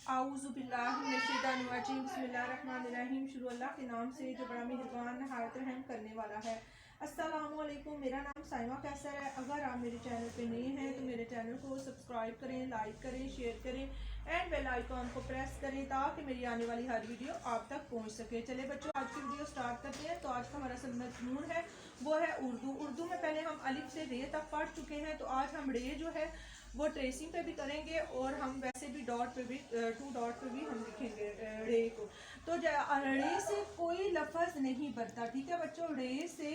आऊज़ुबिल्लाहिमिनश्शैतानिर्रजीम बिस्मिल्लाहिर्रहमानिर्रहीम। शुरू अल्लाह के नाम से जो बड़ा मेहरबान नहायत रहम करने वाला है। अस्सलामुअलैकुम, मेरा नाम साइमा कैसर है। अगर आप मेरे चैनल पे नए हैं तो मेरे चैनल को सब्सक्राइब करें, लाइक करें, शेयर करें एंड बेल आइकॉन को प्रेस करें ताकि मेरी आने वाली हर वीडियो आप तक पहुंच सके। चले बच्चों, आज की वीडियो स्टार्ट करते हैं। तो आज का हमारा सब मजमून है वो है उर्दू। उर्दू में पहले हम अलिफ से रे तक पढ़ चुके हैं, तो आज हम रे जो है वो ट्रेसिंग पे भी करेंगे और हम वैसे भी डॉट पे भी टू डॉट पे भी हम लिखेंगे रे को। तो रे से कोई लफ्ज़ नहीं बनता, ठीक है बच्चों, रे से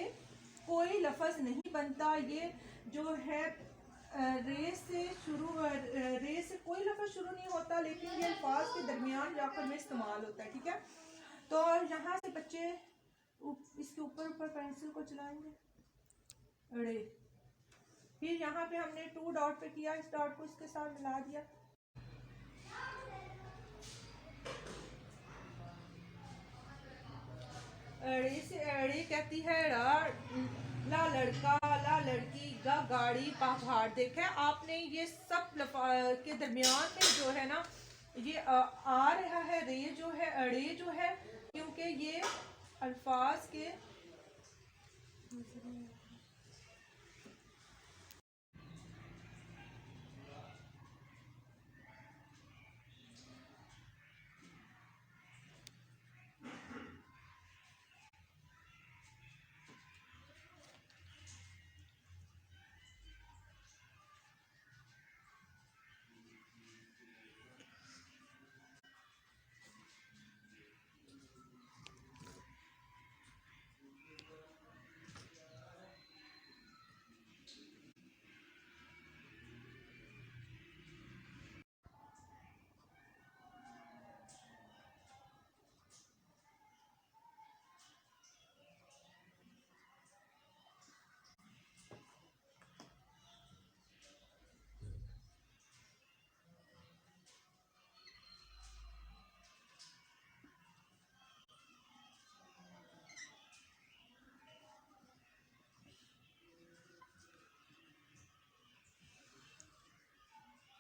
कोई लफ्ज़ नहीं बनता। ये जो है रे से कोई लफ्ज़ शुरू नहीं होता, लेकिन ये अल्फाज के दरमियान जाकर में इस्तेमाल होता है, ठीक है। तो यहाँ से बच्चे इसके ऊपर ऊपर पेंसिल को चलाएंगे रे, फिर यहाँ पे हमने टू डॉट पे किया, इस डॉट को इसके साथ मिला दिया। रे से रे कहती है ला लड़का, ला लड़की, गा गाड़ी, पहाड़। देखें आपने ये सब के दरमियान में जो है ना ये आ रहा है रे जो है, रे जो है, क्योंकि ये अल्फाज के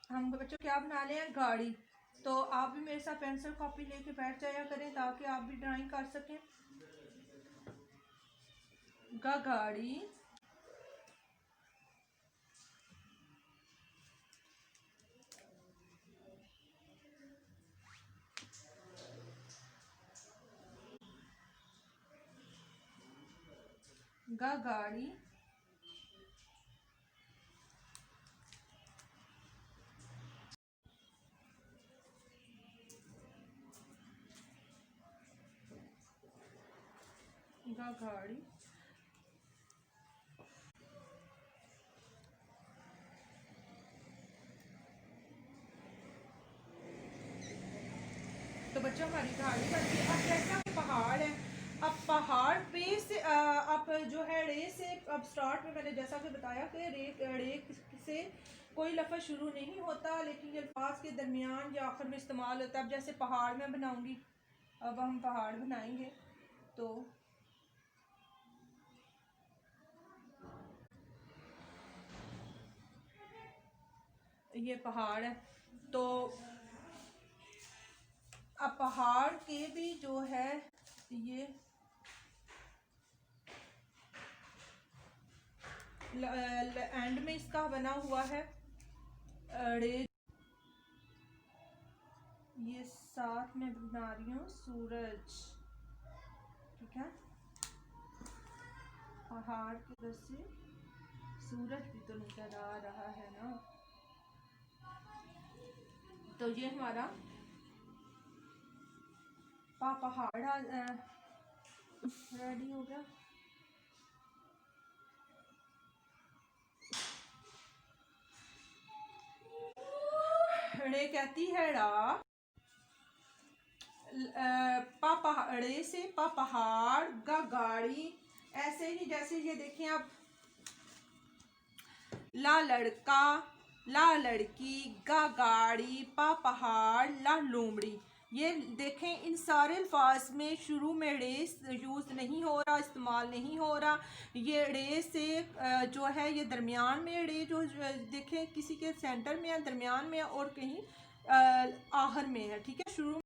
हम बच्चों क्या बना लें गाड़ी। तो आप भी मेरे साथ पेंसिल कॉपी लेके बैठ जाया करें ताकि आप भी ड्राइंग कर सकें। गाड़ी, गाड़ी, गाड़ी। तो बच्चों हमारी गाड़ी बन गई। अब जैसा कि पहाड़ है, अब पहाड़ पे से अब जो है रे से, अब स्टार्ट में मैंने जैसा कि बताया कि रे से कोई लफ्ज़ शुरू नहीं होता, लेकिन ये अल्फाज के दरमियान या आखिर में इस्तेमाल होता है। अब जैसे पहाड़ में बनाऊंगी, अब हम पहाड़ बनाएंगे तो ये पहाड़ है। तो अब पहाड़ के भी जो है ये एंड में इसका बना हुआ है रे। ये साथ में बना रही हूँ सूरज, ठीक है। पहाड़ की वजह से सूरज भी तो नजर आ रहा है ना। तो ये हमारा पहाड़ रेडी हो गया। रे कहती है रे से पहाड़, गाड़ी। ऐसे ही जैसे ये देखें आप, ला लड़का, ला लड़की, गाड़ी, पहाड़, ला लोमड़ी। ये देखें इन सारे अल्फाज में शुरू में रे यूज़ नहीं हो रहा, इस्तेमाल नहीं हो रहा। ये रे से जो है ये दरमियान में रे जो देखें किसी के सेंटर में है, दरमियान में, और कहीं आखिर में है, ठीक है। शुरू